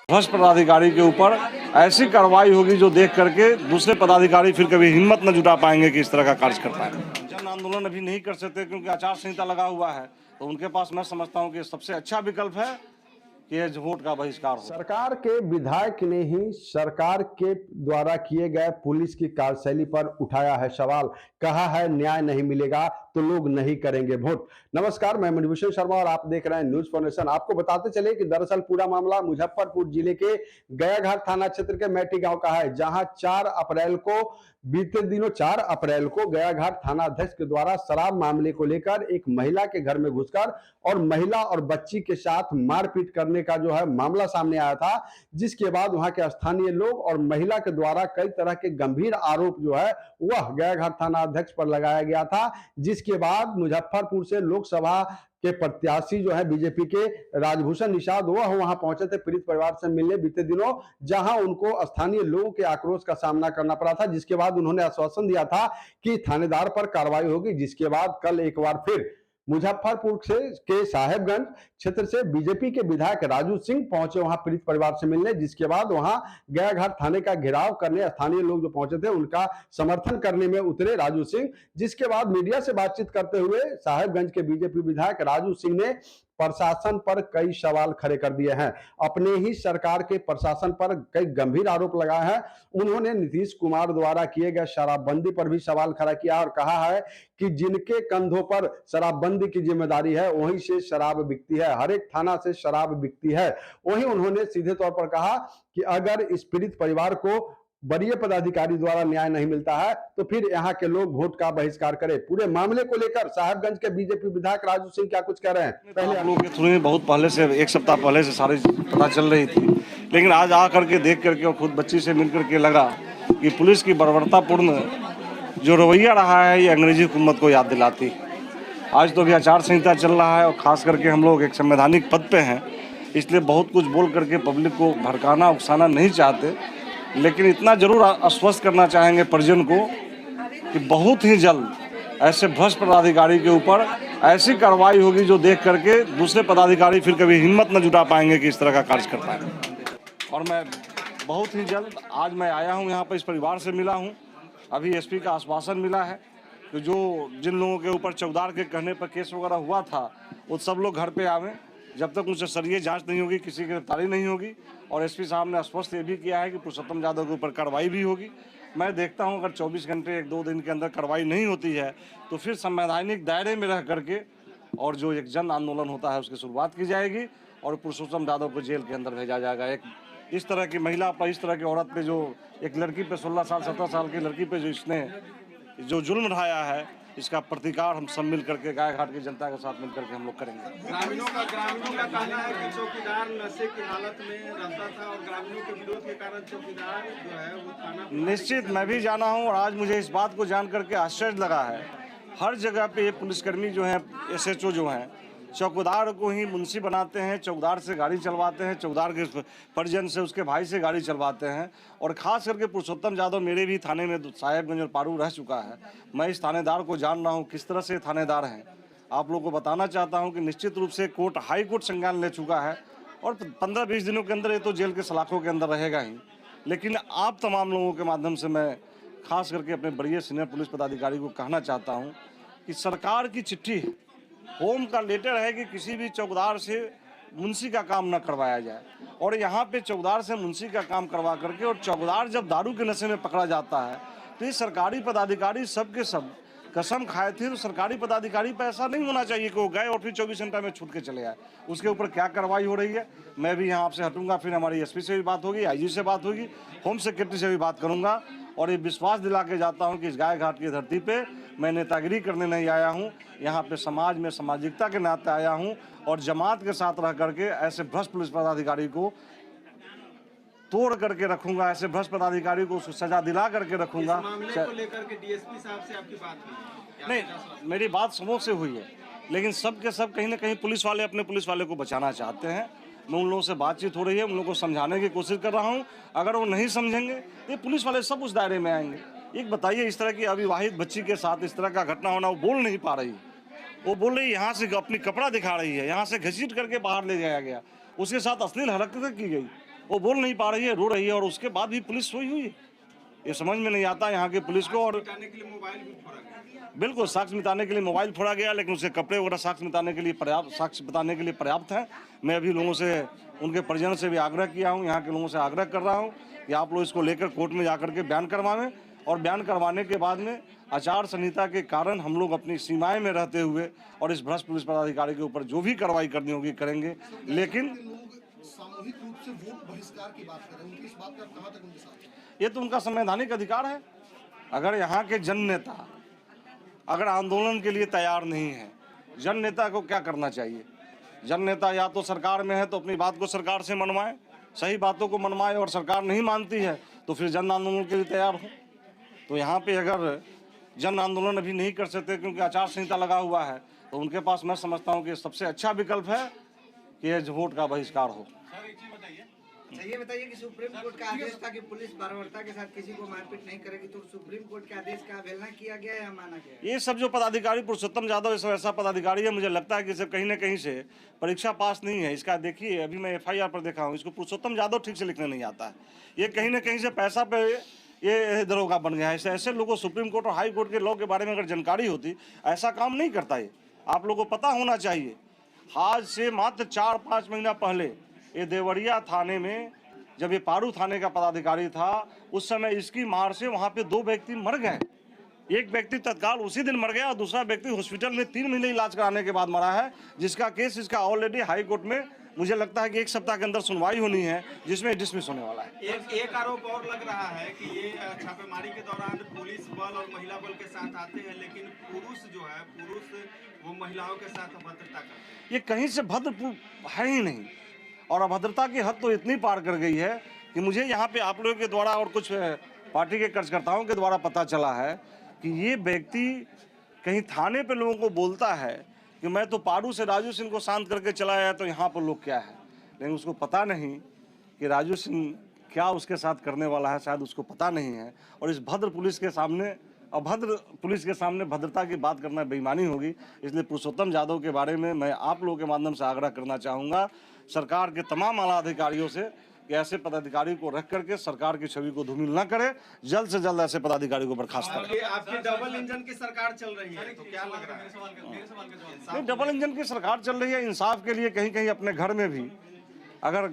भ्रष्ट पदाधिकारी के ऊपर ऐसी कार्रवाई होगी जो देख करके दूसरे पदाधिकारी फिर कभी हिम्मत न जुटा पाएंगे कि इस तरह का कार्य कर पाएंगे। जन आंदोलन अभी नहीं कर सकते क्योंकि आचार संहिता लगा हुआ है, तो उनके पास मैं समझता हूं कि सबसे अच्छा विकल्प है कि ये वोट का बहिष्कार हो। सरकार के विधायक ने ही सरकार के द्वारा किए गए पुलिस की कार्यशैली पर उठाया है सवाल। कहा है न्याय नहीं मिलेगा तो लोग नहीं करेंगे वोट। नमस्कार, मैं मणिभूषण शर्मा और आप देख रहे हैं न्यूज फाउंडेशन। आपको बताते चले कि दरअसल पूरा मामला मुजफ्फरपुर जिले के गयाघाट थाना क्षेत्र के मैटी गांव का है, जहां 4 अप्रैल को बीते दिनों 4 अप्रैल को गयाघाट थाना अध्यक्ष के द्वारा शराब मामले को लेकर एक महिला के घर में घुसकर और महिला और बच्ची के साथ मारपीट करने का जो है मामला सामने आया था, जिसके बाद वहां के स्थानीय लोग और महिला के द्वारा कई तरह के गंभीर आरोप जो है वह गयाघाट थाना अध्यक्ष पर लगाया गया था। जिसके बाद मुजफ्फरपुर से लोकसभा के प्रत्याशी जो है बीजेपी के राजभूषण निषाद, वह वहां पहुंचे थे पीड़ित परिवार से मिलने बीते दिनों, जहां उनको स्थानीय लोगों के आक्रोश का सामना करना पड़ा था। जिसके बाद उन्होंने आश्वासन दिया था कि थानेदार पर कार्रवाई होगी। जिसके बाद कल एक बार फिर मुजफ्फरपुर से के साहेबगंज क्षेत्र से बीजेपी के विधायक राजू सिंह पहुंचे वहां पीड़ित परिवार से मिलने। जिसके बाद वहां गयाघाट थाने का घेराव करने स्थानीय लोग जो पहुंचे थे उनका समर्थन करने में उतरे राजू सिंह। जिसके बाद मीडिया से बातचीत करते हुए साहेबगंज के बीजेपी विधायक राजू सिंह ने प्रशासन पर कई सवाल खड़े कर दिए हैं। अपने ही सरकार के प्रशासन पर कई गंभीर आरोप लगाए हैं। उन्होंने नीतीश कुमार द्वारा किए गए शराबबंदी पर भी सवाल खड़ा किया और कहा है कि जिनके कंधों पर शराबबंदी की जिम्मेदारी है वहीं से शराब बिकती है, हर एक थाना से शराब बिकती है। वहीं उन्होंने सीधे तौर पर कहा कि अगर इस पीड़ित परिवार को वरीय पदाधिकारी द्वारा न्याय नहीं मिलता है तो फिर यहाँ के लोग वोट का बहिष्कार करें। पूरे मामले को लेकर साहेबगंज के बीजेपी विधायक राजू सिंह क्या कुछ कह रहे हैं, पहले हम लोग के थ्रू में बहुत पहले से, एक सप्ताह पहले से सारी पता चल रही थी, लेकिन आज आ करके देख करके और खुद बच्ची से मिल करके लगा कि पुलिस की बर्बरतापूर्ण जो रवैया रहा है ये अंग्रेजी हुकूमत को याद दिलाती। आज तो अभी आचार संहिता चल रहा है और खास करके हम लोग एक संवैधानिक पद पे हैं, इसलिए बहुत कुछ बोल करके पब्लिक को भड़काना उकसाना नहीं चाहते, लेकिन इतना जरूर आश्वस्त करना चाहेंगे परिजन को कि बहुत ही जल्द ऐसे भ्रष्ट पदाधिकारी के ऊपर ऐसी कार्रवाई होगी जो देख करके दूसरे पदाधिकारी फिर कभी हिम्मत न जुटा पाएंगे कि इस तरह का कार्य कर पाएंगे। और मैं बहुत ही जल्द, आज मैं आया हूं यहाँ पर, इस परिवार से मिला हूं। अभी एसपी का आश्वासन मिला है कि जो जिन लोगों के ऊपर चौकीदार के कहने पर केस वगैरह हुआ था वो सब लोग घर पे आवें, जब तक उनसे सरिये जांच नहीं होगी किसी की गिरफ्तारी नहीं होगी। और एसपी साहब ने आश्वस्त ये भी किया है कि पुरुषोत्तम यादव के ऊपर कार्रवाई भी होगी। मैं देखता हूं अगर 24 घंटे 1-2 दिन के अंदर कार्रवाई नहीं होती है तो फिर संवैधानिक दायरे में रह करके और जो एक जन आंदोलन होता है उसकी शुरुआत की जाएगी और पुरुषोत्तम यादव को जेल के अंदर भेजा जाएगा। एक इस तरह की महिला पर, इस तरह की औरत पे, जो एक लड़की पे 16 साल 17 साल की लड़की पे जो इसने जो जुल्म ढाया है, इसका प्रतिकार हम सब मिल करके गयाघाट की जनता के साथ मिल करके हम लोग करेंगे। ग्रामीणों का कहना है कि चौकीदार नशे की हालत में रहता था और ग्रामीणों के विरोध के कारण चौकीदार जो है वो थाना। निश्चित मैं भी जाना हूं और आज मुझे इस बात को जान करके आश्चर्य लगा है, हर जगह पे ये पुलिसकर्मी जो हैं, एसएचओ जो हैं, चौकीदार को ही मुंशी बनाते हैं, चौकीदार से गाड़ी चलवाते हैं, चौकीदार के परिजन से, उसके भाई से गाड़ी चलवाते हैं। और खास करके पुरुषोत्तम यादव मेरे भी थाने में साहेबगंज और पारू रह चुका है। मैं इस थानेदार को जान रहा हूँ किस तरह से थानेदार हैं। आप लोगों को बताना चाहता हूँ कि निश्चित रूप से कोर्ट, हाई कोर्ट संज्ञान ले चुका है और 15-20 दिनों के अंदर ये तो जेल के सलाखों के अंदर रहेगा ही। लेकिन आप तमाम लोगों के माध्यम से मैं खास करके अपने बड़े सीनियर पुलिस पदाधिकारी को कहना चाहता हूँ कि सरकार की चिट्ठी है, होम का लेटर है कि किसी भी चौकीदार से मुंशी का काम न करवाया जाए। और यहाँ पे चौकीदार से मुंशी का काम करवा करके, और चौकीदार जब दारू के नशे में पकड़ा जाता है तो ये सरकारी पदाधिकारी सब के सब कसम खाए थे, तो सरकारी पदाधिकारी पर ऐसा नहीं होना चाहिए कि वो गए और फिर 24 घंटा में छूट के चले आए। उसके ऊपर क्या कार्रवाई हो रही है, मैं भी यहाँ आपसे हटूंगा, फिर हमारी एसपी से भी बात होगी, आईजी से बात होगी, होम सेक्रेटरी से भी बात करूंगा। और ये विश्वास दिला के जाता हूँ कि इस गयाघाट की धरती पे मैं नेतागिरी करने नहीं आया हूँ, यहाँ पे समाज में सामाजिकता के नाते आया हूँ और जमात के साथ रह करके ऐसे भ्रष्ट पुलिस पदाधिकारी को तोड़ करके रखूंगा, ऐसे भ्रष्ट पदाधिकारी को सजा दिला करके रखूंगा। मामले को लेकर के डीएसपी साहब से आपकी बात हुई? नहीं, मेरी बात समूह से हुई है, लेकिन सब के सब कहीं ना कहीं पुलिस वाले अपने पुलिस वाले को बचाना चाहते हैं। मैं उन लोगों से बातचीत हो रही है, उन लोगों को समझाने की कोशिश कर रहा हूँ। अगर वो नहीं समझेंगे तो ये पुलिस वाले सब उस दायरे में आएंगे। एक बताइए, इस तरह की अविवाहित बच्ची के साथ इस तरह का घटना होना, वो बोल नहीं पा रही, वो बोल रही यहाँ से अपनी कपड़ा दिखा रही है, यहाँ से घसीट करके बाहर ले जाया गया, उसके साथ अश्लील हरकतें की गई। वो बोल नहीं पा रही है, रो रही है, और उसके बाद भी पुलिस सोई हुई है। ये समझ में नहीं आता यहाँ की पुलिस को। और मिटाने के लिए मोबाइल भी फोड़ा गया। बिल्कुल साक्ष्य मिटाने के लिए मोबाइल फोड़ा गया, लेकिन उसके कपड़े वगैरह साक्ष्य मिटाने के लिए पर्याप्त, साक्ष्य बताने के लिए पर्याप्त हैं। मैं अभी लोगों से, उनके परिजन से भी आग्रह किया हूँ, यहाँ के लोगों से आग्रह कर रहा हूँ कि आप लोग इसको लेकर कोर्ट में जाकर के बयान करवाएं, और बयान करवाने के बाद में आचार संहिता के कारण हम लोग अपनी सीमाएं में रहते हुए और इस भ्रष्ट पुलिस पदाधिकारी के ऊपर जो भी कार्रवाई करनी होगी करेंगे। लेकिन लोग सामूहिक रूप से वोट बहिष्कार की बात कर रहे हैं, उनकी इस बात का कहाँ तक उनके साथ? ये तो उनका संवैधानिक अधिकार है। अगर यहाँ के जन नेता अगर आंदोलन के लिए तैयार नहीं है, जन नेता को क्या करना चाहिए? जन नेता या तो सरकार में है तो अपनी बात को सरकार से मनवाए, सही बातों को मनवाए, और सरकार नहीं मानती है तो फिर जन आंदोलन के लिए तैयार हो। तो यहाँ पे अगर जन आंदोलन अभी नहीं कर सकते क्योंकि आचार संहिता लगा हुआ है, तो उनके पास मैं समझता हूँ कि सबसे अच्छा विकल्प है कि ये वोट का बहिष्कार हो। अच्छा ये बताइए कि सुप्रीम कोर्ट का आदेश था कि पुलिस बर्बरता के साथ किसी को मारपीट नहीं करेगी, तो सुप्रीम कोर्ट के आदेश का अवहेलना किया गया या माना गया? ये सब जो पदाधिकारी, पुरुषोत्तम यादव ये सब ऐसा पदाधिकारी है, मुझे लगता है कि इसे कहीं ना कहीं से परीक्षा पास नहीं है। इसका देखिए, अभी मैं FIR पर देखा हूँ, इसको पुरुषोत्तम यादव ठीक से लिखने नहीं आता है। ये कहीं ना कहीं से पैसा पे ये दरोगा बन गया है। ऐसे लोगों को सुप्रीम कोर्ट और हाई कोर्ट के लॉ के बारे में अगर जानकारी होती, ऐसा काम नहीं करता। ये आप लोगों को पता होना चाहिए। आज से मात्र 4-5 महीना पहले ये देवरिया थाने में, जब ये पारू थाने का पदाधिकारी था, उस समय इसकी मार से वहाँ पे 2 व्यक्ति मर गए। एक व्यक्ति तत्काल उसी दिन मर गया और दूसरा व्यक्ति हॉस्पिटल में 3 महीने इलाज कराने के बाद मरा है, जिसका केस इसका ऑलरेडी हाई कोर्ट में, मुझे लगता है कि 1 सप्ताह के अंदर सुनवाई होनी है, जिसमें डिसमिस होने वाला है। एक आरोप और लग रहा है कि ये छापेमारी के दौरान पुलिस बल और महिला बल के साथ आते हैं, लेकिन पुरुष वो महिलाओं के साथ अभद्रता करते हैं। ये कहीं से भद्र है ही नहीं, और अभद्रता की हद तो इतनी पार कर गई है कि मुझे यहाँ पे आप लोगों के द्वारा और कुछ पार्टी के कार्यकर्ताओं के द्वारा पता चला है कि ये व्यक्ति कहीं थाने पे लोगों को बोलता है कि मैं तो पारू से राजू सिंह को शांत करके चला आया, तो यहाँ पर लोग क्या है। लेकिन उसको पता नहीं कि राजू सिंह क्या उसके साथ करने वाला है, शायद उसको पता नहीं है। और इस भद्र पुलिस के सामने, अभद्र पुलिस के सामने भद्रता की बात करना बेईमानी होगी। इसलिए पुरुषोत्तम यादव के बारे में मैं आप लोगों के माध्यम से आग्रह करना चाहूँगा सरकार के तमाम आला अधिकारियों से कि ऐसे पदाधिकारी को रख करके सरकार की छवि को धूमिल न करे, जल्द से जल्द ऐसे पदाधिकारी को बर्खास्त करें। आपकी डबल इंजन की सरकार चल रही है, तो क्या लग रहा है? नहीं, डबल इंजन की सरकार चल रही है। इंसाफ के लिए कहीं कहीं अपने घर में भी, अगर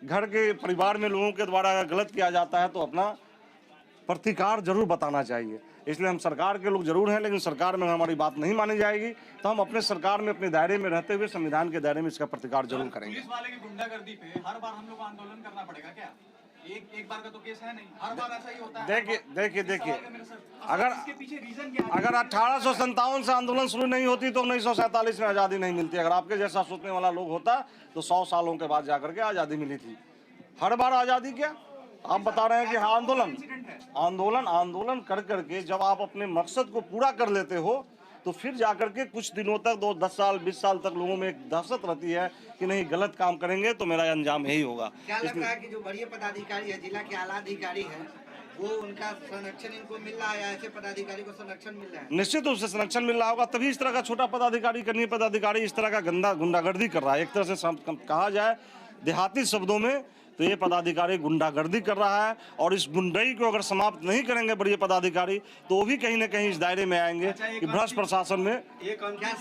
घर के परिवार में लोगों के द्वारा अगर गलत किया जाता है तो अपना प्रतिकार जरूर बताना चाहिए। इसलिए हम सरकार के लोग जरूर हैं, लेकिन सरकार में हमारी बात नहीं मानी जाएगी तो हम अपने सरकार में, अपने दायरे में रहते हुए, संविधान के दायरे में इसका प्रतिकार जरूर करेंगे। पुलिस वाले की गुंडागर्दी पे हर बार हम लोग को आंदोलन करना पड़ेगा क्या? एक बार का तो केस है नहीं, हर बार ऐसा ही होता है। देखिए अगर इसके पीछे रीजन क्या है? अगर 1857 से आंदोलन शुरू नहीं होती तो 1947 में आज़ादी नहीं मिलती। अगर आपके जैसा सोचने वाला लोग होता तो 100 सालों के बाद जाकर के आज़ादी मिली थी। हर बार आज़ादी क्या, आप बता रहे हैं कि हाँ, आंदोलन कर करके जब आप अपने मकसद को पूरा कर लेते हो तो फिर जाकर के कुछ दिनों तक, 10 साल 20 साल तक लोगों में एक दहशत रहती है कि नहीं, गलत काम करेंगे तो मेरा अंजाम यही होगा। क्या लगता है कि जो बड़े पदाधिकारी है, जिला के आला अधिकारी है, वो उनका संरक्षण इनको मिल रहा है या ऐसे पदाधिकारी को संरक्षण मिल रहा है? निश्चित रूप से संरक्षण मिल रहा होगा, तभी इस तरह का छोटा पदाधिकारी, कनीय पदाधिकारी इस तरह का गंदा गुंडागर्दी कर रहा है। एक तरह से कहा जाए देहाती शब्दों में तो ये पदाधिकारी गुंडागर्दी कर रहा है, और इस गुंडई को अगर समाप्त नहीं करेंगे बड़े पदाधिकारी तो वो भी कहीं ना कहीं इस दायरे में आएंगे कि भ्रष्ट प्रशासन में। एक अंतिम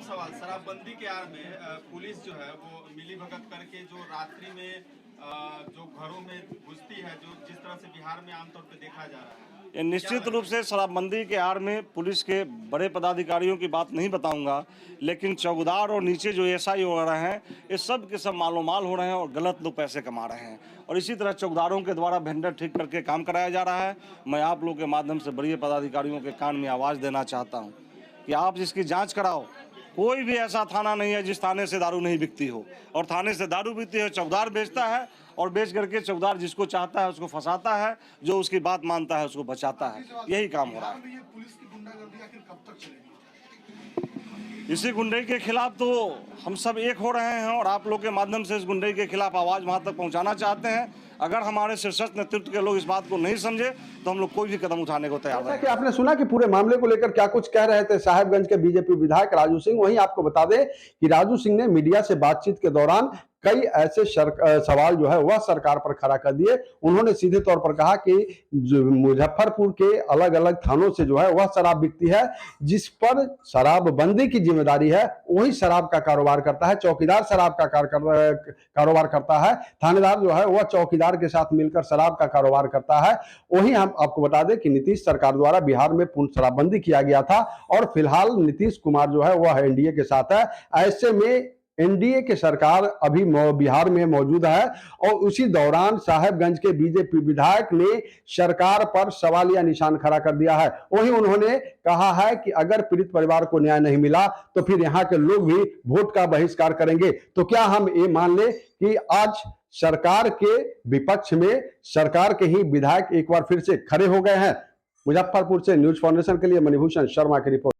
सवाल, शराबबंदी के आड़ में पुलिस जो है वो मिलीभगत करके जो रात्रि में जो घरों में घुसती है, जो जिस तरह से बिहार में आमतौर पर देखा जा रहा है, ये निश्चित रूप से शराबबंदी के आड़ में पुलिस के बड़े पदाधिकारियों की बात नहीं बताऊंगा, लेकिन चौकीदार और नीचे जो SI वगैरह हैं, ये सब के सब मालोमाल हो रहे हैं और गलत लोग पैसे कमा रहे हैं। और इसी तरह चौकीदारों के द्वारा वेंडर ठीक करके काम कराया जा रहा है। मैं आप लोग के माध्यम से बड़े पदाधिकारियों के कान में आवाज़ देना चाहता हूँ कि आप इसकी जाँच कराओ। कोई भी ऐसा थाना नहीं है जिस थाने से दारू नहीं बिकती हो, और थाने से दारू बिकती है चौकीदार बेचता है, और बेच करके चौकीदार जिसको चाहता है उसको फंसाता है, जो उसकी बात मानता है उसको बचाता है। यही काम हो रहा है। ये पुलिस की गुंडागर्दी आखिर कब तक चलेगी? इसी गुंडई के खिलाफ तो हम सब एक हो रहे हैं, और आप लोग के माध्यम से इस गुंडई के खिलाफ आवाज़ वहाँ तक पहुँचाना चाहते हैं। अगर हमारे शीर्षस्थ नेतृत्व के लोग इस बात को नहीं समझे तो हम लोग कोई भी कदम उठाने को तैयार जैसा हैं। कि आपने सुना कि पूरे मामले को लेकर क्या कुछ कह रहे थे साहेबगंज के बीजेपी विधायक राजू सिंह, वहीं आपको बता दें कि राजू सिंह ने मीडिया से बातचीत के दौरान कई ऐसे सवाल जो है वह सरकार पर खड़ा कर दिए। उन्होंने सीधे तौर पर कहा कि जो मुजफ्फरपुर के अलग अलग थानों से जो है वह शराब बिकती है, जिस पर शराबबंदी की जिम्मेदारी है वही शराब का कारोबार करता है, चौकीदार शराब का कारोबार करता है, थानेदार जो है वह चौकीदार के साथ मिलकर शराब का कारोबार करता है। वहीं हम आपको बता दें कि नीतीश सरकार द्वारा बिहार में पूर्ण शराबबंदी किया गया था और फिलहाल नीतीश कुमार जो है वह एनडीए के साथ है। ऐसे में एनडीए की सरकार अभी बिहार में मौजूद है और उसी दौरान साहेबगंज के बीजेपी विधायक ने सरकार पर सवालिया निशान खड़ा कर दिया है। वहीं उन्होंने कहा है कि अगर पीड़ित परिवार को न्याय नहीं मिला तो फिर यहाँ के लोग भी वोट का बहिष्कार करेंगे। तो क्या हम ये मान ले कि आज सरकार के विपक्ष में सरकार के ही विधायक एक बार फिर से खड़े हो गए हैं? मुजफ्फरपुर से न्यूज फाउंडेशन के लिए मणिभूषण शर्मा की रिपोर्ट।